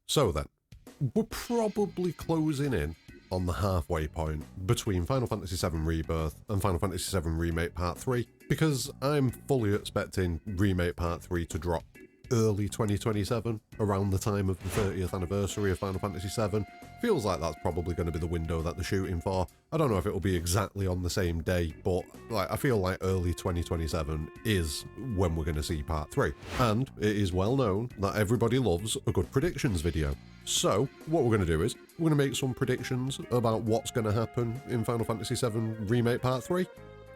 So then, we're probably closing in on the halfway point between Final Fantasy VII Rebirth and Final Fantasy VII Remake Part 3, because I'm fully expecting Remake Part 3 to drop early 2027, around the time of the 30th anniversary of Final Fantasy VII. Feels like that's probably going to be the window that they're shooting for. I don't know if it'll be exactly on the same day, but I feel like early 2027 is when we're going to see Part 3. And it is well known that everybody loves a good predictions video. So what we're going to do is we're going to make some predictions about what's going to happen in Final Fantasy VII Remake Part 3.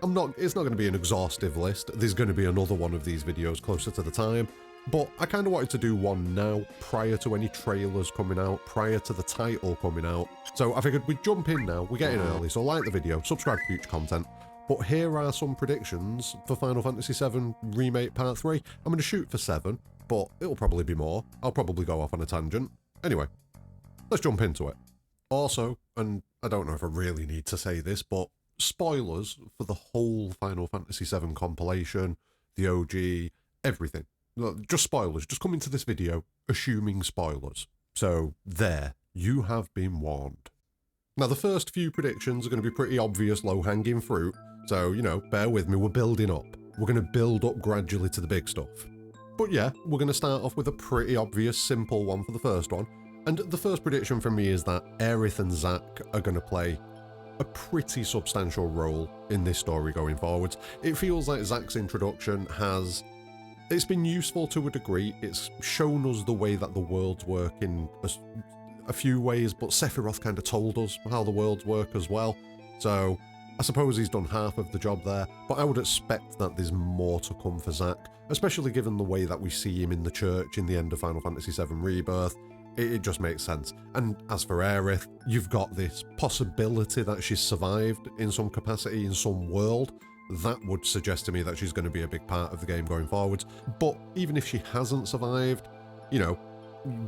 It's not going to be an exhaustive list. There's going to be another one of these videos closer to the time. But I kind of wanted to do one now, prior to any trailers coming out, prior to the title coming out. So I figured we'd jump in now, we're getting early, so like the video, subscribe for future content. But here are some predictions for Final Fantasy VII Remake Part 3. I'm going to shoot for 7, but it'll probably be more. I'll probably go off on a tangent. Anyway, let's jump into it. Also, and I don't know if I really need to say this, but spoilers for the whole Final Fantasy VII compilation, the OG, everything. Look, just spoilers, just come into this video assuming spoilers. So there, you have been warned. Now the first few predictions are going to be pretty obvious low-hanging fruit, so, bear with me, we're building up. We're going to build up gradually to the big stuff. But yeah, we're going to start off with a pretty obvious, simple one for the first one. And the first prediction from me is that Aerith and Zack are going to play a pretty substantial role in this story going forwards. It feels like Zack's introduction it's been useful to a degree. It's shown us the way that the worlds work in a few ways, but Sephiroth kind of told us how the worlds work as well. So I suppose he's done half of the job there, but I would expect that there's more to come for Zack, especially given the way that we see him in the church in the end of Final Fantasy VII Rebirth. It just makes sense. And as for Aerith, you've got this possibility that she's survived in some capacity in some world. That would suggest to me that she's going to be a big part of the game going forwards. But even if she hasn't survived,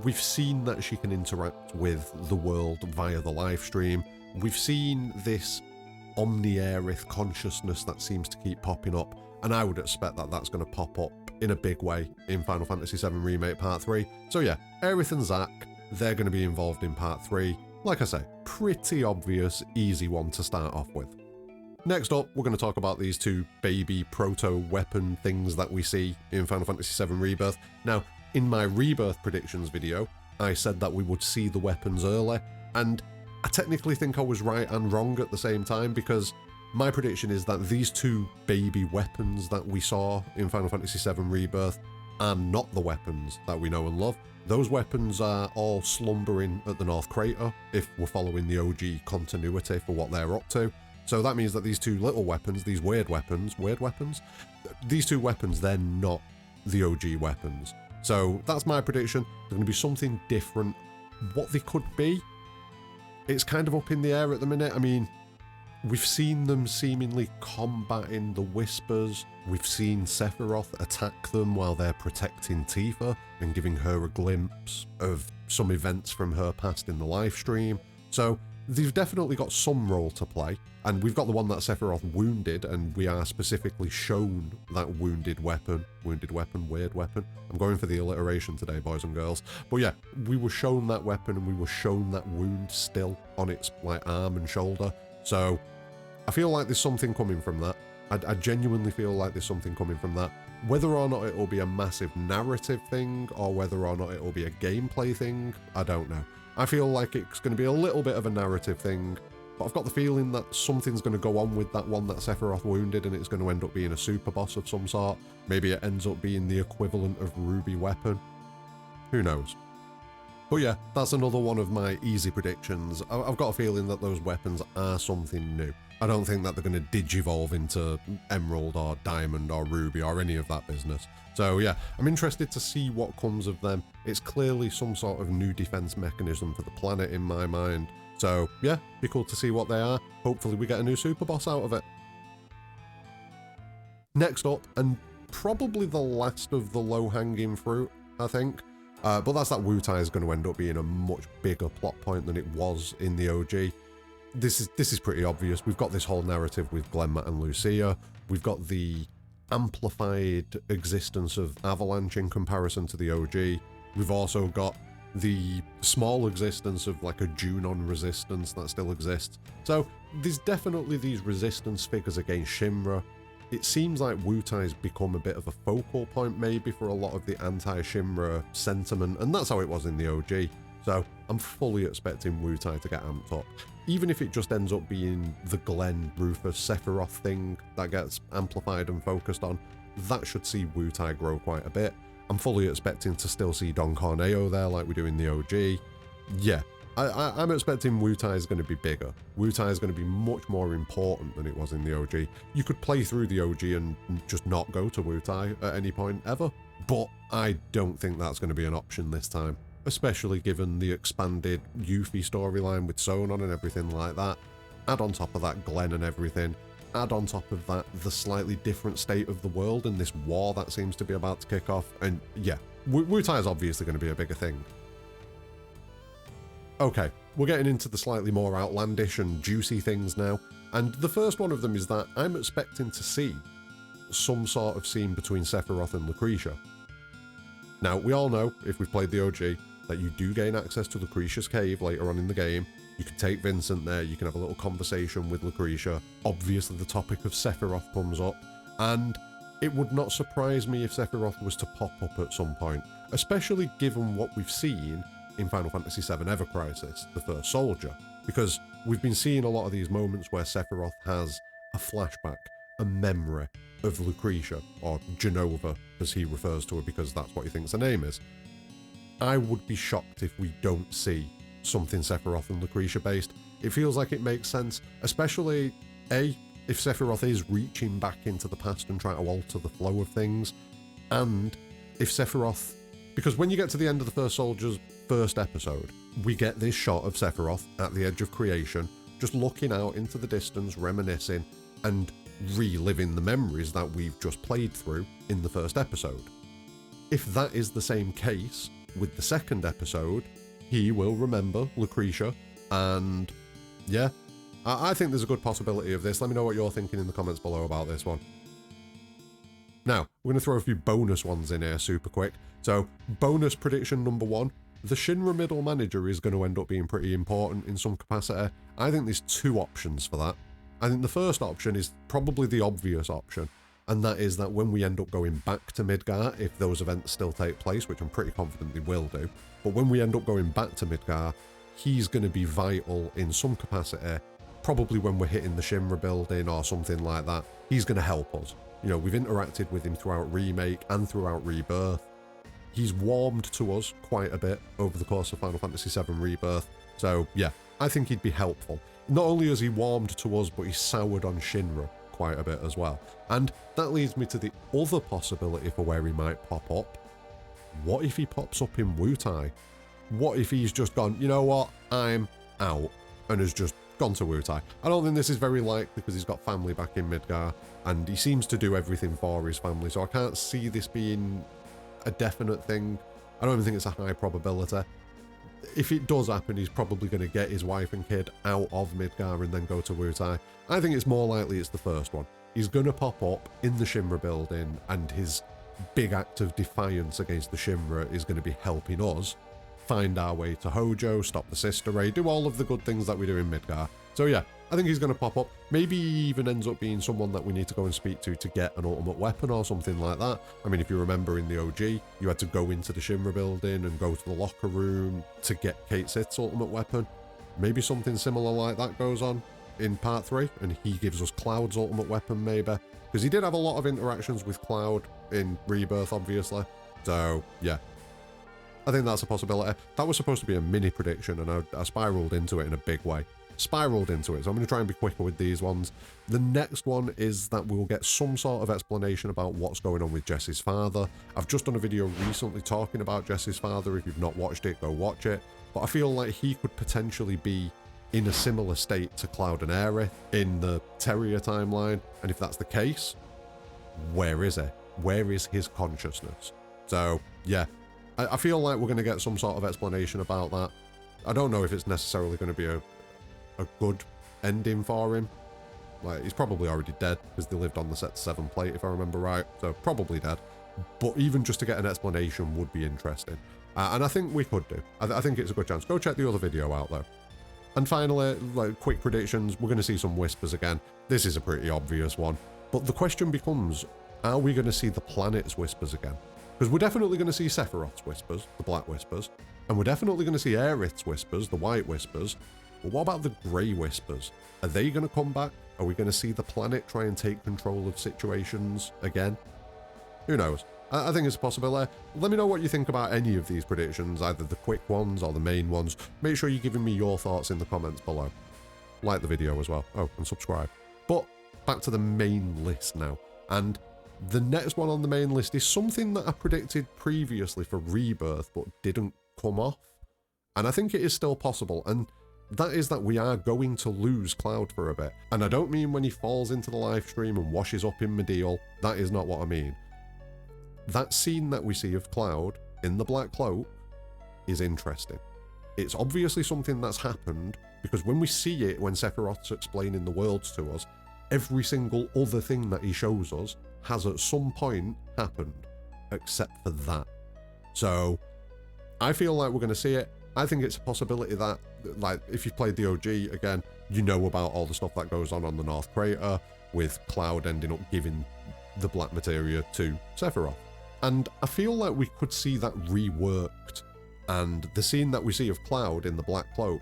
we've seen that she can interact with the world via the live stream. We've seen this Omni-Aerith consciousness that seems to keep popping up, and I would expect that that's going to pop up in a big way in Final Fantasy VII Remake Part 3. So yeah, Aerith and Zack, they're going to be involved in Part 3. Like I say, pretty obvious, easy one to start off with. Next up, we're going to talk about these two baby proto-weapon things that we see in Final Fantasy VII Rebirth. Now, in my Rebirth predictions video, I said that we would see the weapons early, and I technically think I was right and wrong at the same time, because my prediction is that these two baby weapons that we saw in Final Fantasy VII Rebirth are not the weapons that we know and love. Those weapons are all slumbering at the North Crater, if we're following the OG continuity for what they're up to. So that means that these two little weapons, these weird weapons, these two weapons, they're not the OG weapons. So that's my prediction. They're going to be something different. What they could be, it's kind of up in the air at the minute. I mean, we've seen them seemingly combating the Whispers. We've seen Sephiroth attack them while they're protecting Tifa and giving her a glimpse of some events from her past in the live stream. So they've definitely got some role to play, and we've got the one that Sephiroth wounded, and we are specifically shown that wounded weapon. Weird weapon. I'm going for the alliteration today, boys and girls. But yeah, we were shown that weapon, and we were shown that wound still on its arm and shoulder. So I feel like there's something coming from that. I genuinely feel like there's something coming from that. Whether or not it will be a massive narrative thing, or whether or not it will be a gameplay thing, I don't know. I feel like it's going to be a little bit of a narrative thing, but I've got the feeling that something's going to go on with that one that Sephiroth wounded, and it's going to end up being a super boss of some sort. Maybe it ends up being the equivalent of Ruby Weapon. Who knows? But yeah, that's another one of my easy predictions. I've got a feeling that those weapons are something new. I don't think that they're going to digivolve into Emerald or Diamond or Ruby or any of that business. So yeah, I'm interested to see what comes of them. It's clearly some sort of new defense mechanism for the planet in my mind. So yeah, be cool to see what they are. Hopefully we get a new super boss out of it. Next up, and probably the last of the low-hanging fruit, I think, but that's that Wutai is going to end up being a much bigger plot point than it was in the OG. This is pretty obvious. We've got this whole narrative with Glenma and Lucia. We've got the amplified existence of Avalanche in comparison to the OG. We've also got the small existence of like a Junon resistance that still exists. So there's definitely these resistance figures against Shinra. It seems like Wutai's become a bit of a focal point maybe for a lot of the anti-Shinra sentiment, and that's how it was in the OG. So I'm fully expecting Wutai to get amped up. Even if it just ends up being the Glenn, Rufus, Sephiroth thing that gets amplified and focused on, that should see Wutai grow quite a bit. I'm fully expecting to still see Don Corneo there like we do in the OG. Yeah, I'm expecting Wutai is going to be bigger. Wutai is going to be much more important than it was in the OG. You could play through the OG and just not go to Wutai at any point ever, but I don't think that's going to be an option this time, especially given the expanded Yuffie storyline with Sonon and everything like that. Add on top of that Glenn and everything. Add on top of that the slightly different state of the world and this war that seems to be about to kick off. And yeah, Wutai is obviously going to be a bigger thing. Okay, we're getting into the slightly more outlandish and juicy things now. And the first one of them is that I'm expecting to see some sort of scene between Sephiroth and Lucrecia. Now, we all know, if we've played the OG, that you do gain access to Lucrecia's cave later on in the game. You can take Vincent there, you can have a little conversation with Lucrecia. Obviously the topic of Sephiroth comes up, and it would not surprise me if Sephiroth was to pop up at some point, especially given what we've seen in Final Fantasy VII Ever Crisis, the First Soldier, because we've been seeing a lot of these moments where Sephiroth has a flashback, a memory of Lucrecia, or Genova, as he refers to her because that's what he thinks her name is. I would be shocked if we don't see something Sephiroth and Lucrecia based. It feels like it makes sense, especially A, if Sephiroth is reaching back into the past and trying to alter the flow of things, and if Sephiroth, because when you get to the end of the First Soldier's first episode, we get this shot of Sephiroth at the edge of creation, just looking out into the distance, reminiscing, and reliving the memories that we've just played through in the first episode. If that is the same case with the second episode, he will remember Lucrecia, and yeah, I think there's a good possibility of this. Let me know what you're thinking in the comments below about this one. Now, we're going to throw a few bonus ones in here super quick. So, bonus prediction number 1, the Shinra middle manager is going to end up being pretty important in some capacity. I think there's 2 options for that. I think the first option is probably the obvious option, and that is that when we end up going back to Midgar, if those events still take place, which I'm pretty confident they will do, but when we end up going back to Midgar, he's going to be vital in some capacity, probably when we're hitting the Shinra building or something like that. He's going to help us. You know, we've interacted with him throughout Remake and throughout Rebirth. He's warmed to us quite a bit over the course of Final Fantasy VII Rebirth, so yeah, I think he'd be helpful. Not only has he warmed to us, but he's soured on Shinra quite a bit as well. And that leads me to the other possibility for where he might pop up. What if he pops up in Wutai? What if he's just gone, you know what, I'm out, and has just gone to Wutai? I don't think this is very likely because he's got family back in Midgar, and he seems to do everything for his family, so I can't see this being a definite thing. I don't even think it's a high probability. If it does happen, he's probably going to get his wife and kid out of Midgar and then go to Wutai. I think it's more likely it's the first one. He's going to pop up in the Shinra building, and his big act of defiance against the Shinra is going to be helping us find our way to Hojo, stop the Sister Ray, do all of the good things that we do in Midgar. So yeah, I think he's going to pop up. Maybe he even ends up being someone that we need to go and speak to get an ultimate weapon or something like that. I mean, if you remember in the OG, you had to go into the Shinra building and go to the locker room to get Kate Sith's ultimate weapon. Maybe something similar like that goes on in Part 3, and he gives us Cloud's ultimate weapon maybe. Because he did have a lot of interactions with Cloud in Rebirth, obviously. So, yeah. I think that's a possibility. That was supposed to be a mini prediction, and I spiraled into it in a big way. So I'm going to try and be quicker with these ones. The next one is that we'll get some sort of explanation about what's going on with Jessie's father. I've just done a video recently talking about Jessie's father. If you've not watched it, go watch it. But I feel like he could potentially be in a similar state to Cloud and Aerith in the Terrier timeline. And if that's the case, where is he? Where is his consciousness? So, yeah, I feel like we're going to get some sort of explanation about that. I don't know if it's necessarily going to be a good ending for him. Like, he's probably already dead because they lived on the Set 7 plate, if I remember right. So, probably dead. but even just to get an explanation would be interesting. And I think we could do. I think it's a good chance. Go check the other video out though. And finally, like quick predictions, we're going to see some whispers again. This is a pretty obvious one. But the question becomes, are we going to see the planet's whispers again? Because we're definitely going to see Sephiroth's whispers, the black whispers. And we're definitely going to see Aerith's whispers, the white whispers. But what about the grey whispers? Are they going to come back? Are we going to see the planet try and take control of situations again? Who knows? I think it's a possibility. Let me know what you think about any of these predictions, either the quick ones or the main ones. Make sure you're giving me your thoughts in the comments below. Like the video as well. Oh, and subscribe. But back to the main list now. And the next one on the main list is something that I predicted previously for Rebirth, but didn't come off. And I think it is still possible. And that is that we are going to lose Cloud for a bit. And I don't mean when he falls into the live stream and washes up in Meteorfall. That is not what I mean. That scene that we see of Cloud in the Black Cloak is interesting. It's obviously something that's happened, because when we see it, when Sephiroth's explaining the worlds to us, every single other thing that he shows us has at some point happened, except for that. So I feel like we're going to see it. I think it's a possibility that, like, if you've played the OG, again, you know about all the stuff that goes on the North Crater, with Cloud ending up giving the black materia to Sephiroth. And I feel like we could see that reworked. And the scene that we see of Cloud in the Black Cloak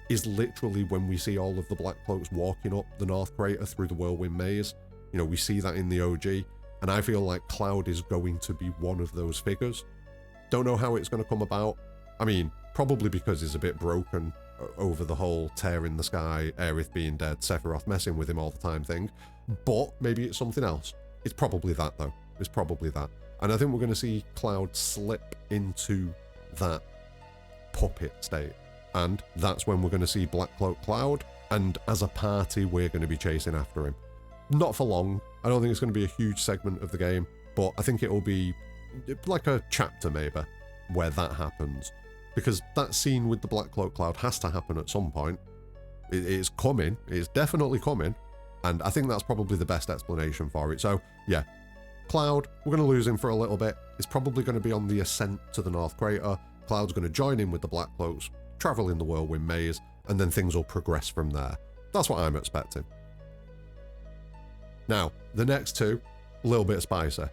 is literally when we see all of the Black Cloaks walking up the North Crater through the Whirlwind Maze. You know, we see that in the OG. And I feel like Cloud is going to be one of those figures. Don't know how it's going to come about. I mean, probably because he's a bit broken over the whole tear in the sky, Aerith being dead, Sephiroth messing with him all the time thing. But maybe it's something else. It's probably that though. It's probably that. And I think we're going to see Cloud slip into that puppet state. And that's when we're going to see Black Cloak Cloud. And as a party, we're going to be chasing after him. Not for long. I don't think it's going to be a huge segment of the game. But I think it will be like a chapter maybe where that happens. Because that scene with the Black Cloak Cloud has to happen at some point. It is coming. It's definitely coming. And I think that's probably the best explanation for it. So, yeah. Cloud, we're going to lose him for a little bit. It's probably going to be on the ascent to the North Crater. Cloud's going to join in with the Black Cloaks, travel in the Whirlwind Maze, and then things will progress from there. That's what I'm expecting. Now, the next two, a little bit spicy. A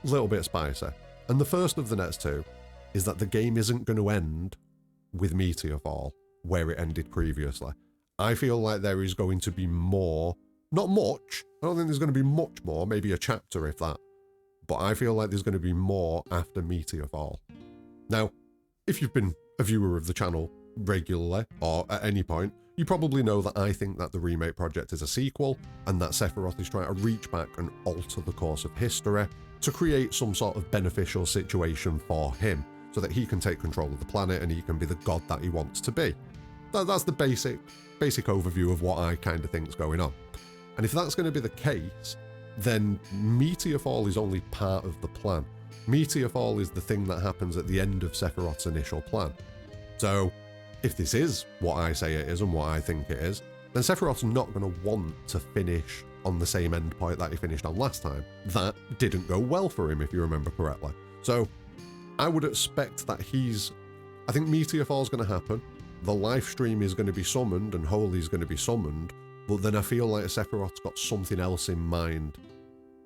little bit spicy. And the first of the next two is that the game isn't going to end with Meteorfall, where it ended previously. I feel like there is going to be more. Not much. I don't think there's going to be much more, maybe a chapter if that. But I feel like there's going to be more after Meteorfall. Now, if you've been a viewer of the channel regularly, or at any point, you probably know that I think that the remake project is a sequel, and that Sephiroth is trying to reach back and alter the course of history to create some sort of beneficial situation for him, so that he can take control of the planet and he can be the god that he wants to be. That's the basic overview of what I kind of think is going on. And if that's going to be the case, then Meteorfall is only part of the plan. Meteorfall is the thing that happens at the end of Sephiroth's initial plan. So, if this is what I say it is and what I think it is, then Sephiroth's not going to want to finish on the same endpoint that he finished on last time. That didn't go well for him, if you remember correctly. So, I would expect that I think Meteorfall's going to happen, the live stream is going to be summoned, and Holy's going to be summoned, but then I feel like Sephiroth's got something else in mind.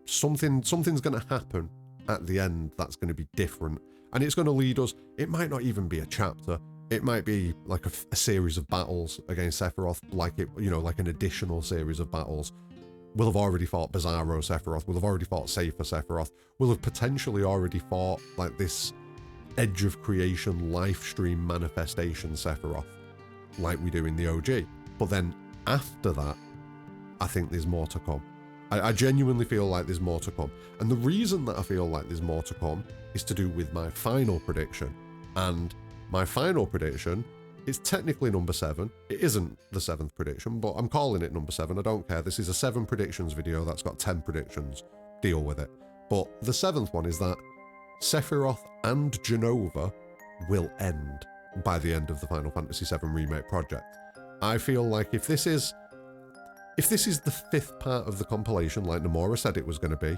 Something's going to happen at the end that's going to be different, and it's going to lead us. It might not even be a chapter. It might be like a series of battles against Sephiroth, like an additional series of battles. We'll have already fought Bizarro Sephiroth. We'll have already fought Safer Sephiroth. We'll have potentially already fought like this Edge of Creation live stream manifestation Sephiroth, like we do in the OG. But then after that, I think there's more to come. I genuinely feel like there's more to come. And the reason that I feel like there's more to come is to do with my final prediction. And my final prediction is technically number 7. It isn't the 7th prediction, but I'm calling it number 7. I don't care. This is a 7 predictions video that's got 10 predictions. Deal with it. But the 7th one is that Sephiroth and Jenova will end by the end of the Final Fantasy VII Remake project. I feel like if this is the 5th part of the compilation, like Nomura said it was going to be,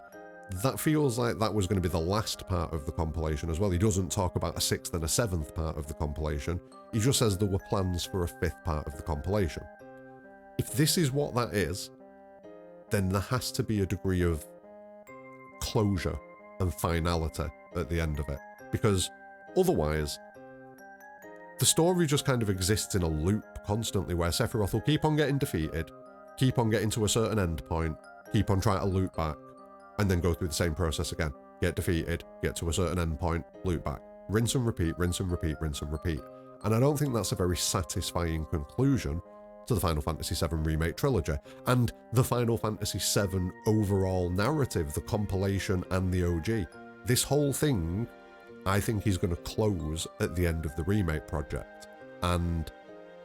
that feels like that was going to be the last part of the compilation as well. He doesn't talk about a 6th and a 7th part of the compilation. He just says there were plans for a 5th part of the compilation. If this is what that is, then there has to be a degree of closure and finality at the end of it. Because otherwise, the story just kind of exists in a loop constantly where Sephiroth will keep on getting defeated, keep on getting to a certain end point, keep on trying to loop back, and then go through the same process again. Get defeated, get to a certain end point, loop back. Rinse and repeat, rinse and repeat, rinse and repeat. And I don't think that's a very satisfying conclusion to the Final Fantasy VII Remake trilogy, and the Final Fantasy VII overall narrative, the compilation and the OG. This whole thing, I think, is going to close at the end of the remake project, and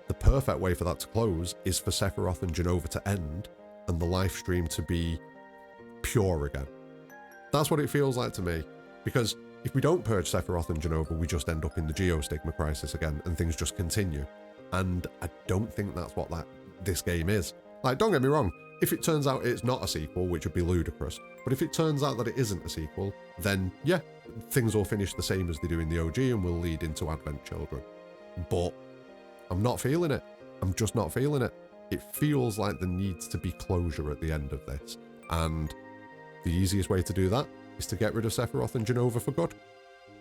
the perfect way for that to close is for Sephiroth and Jenova to end, and the live stream to be pure again. That's what it feels like to me, because if we don't purge Sephiroth and Jenova, we just end up in the Geostigma crisis again, and things just continue. And I don't think that's what this game is. Like, don't get me wrong, if it turns out it's not a sequel, which would be ludicrous, but if it turns out that it isn't a sequel, then yeah, things will finish the same as they do in the OG and will lead into Advent Children. But I'm not feeling it. I'm just not feeling it. It feels like there needs to be closure at the end of this, and the easiest way to do that is to get rid of Sephiroth and Jenova for good.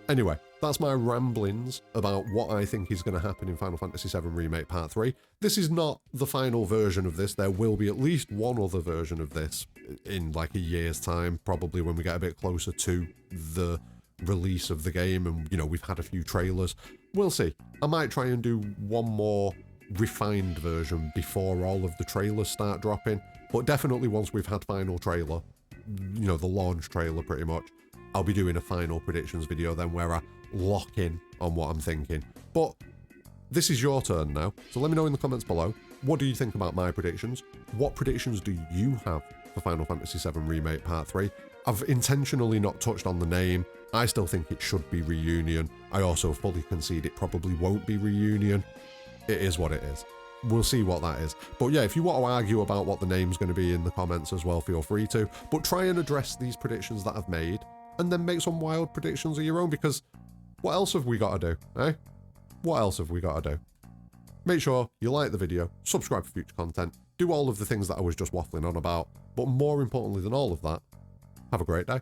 Anyway, that's my ramblings about what I think is going to happen in Final Fantasy VII Remake Part 3. This is not the final version of this. There will be at least one other version of this in like a year's time, probably when we get a bit closer to the release of the game and, you know, we've had a few trailers. We'll see. I might try and do one more refined version before all of the trailers start dropping, but definitely once we've had final trailer, you know, the launch trailer pretty much, I'll be doing a final predictions video then where I lock in on what I'm thinking. But this is your turn now, so let me know in the comments below, what do you think about my predictions? What predictions do you have for Final Fantasy VII Remake Part 3? I've intentionally not touched on the name. I still think it should be Reunion. I also fully concede it probably won't be Reunion. It is what it is. We'll see what that is. But yeah, if you want to argue about what the name's going to be in the comments as well, feel free to. But try and address these predictions that I've made, and then make some wild predictions of your own, because what else have we got to do, eh? What else have we got to do? Make sure you like the video, subscribe for future content, do all of the things that I was just waffling on about, but more importantly than all of that, have a great day.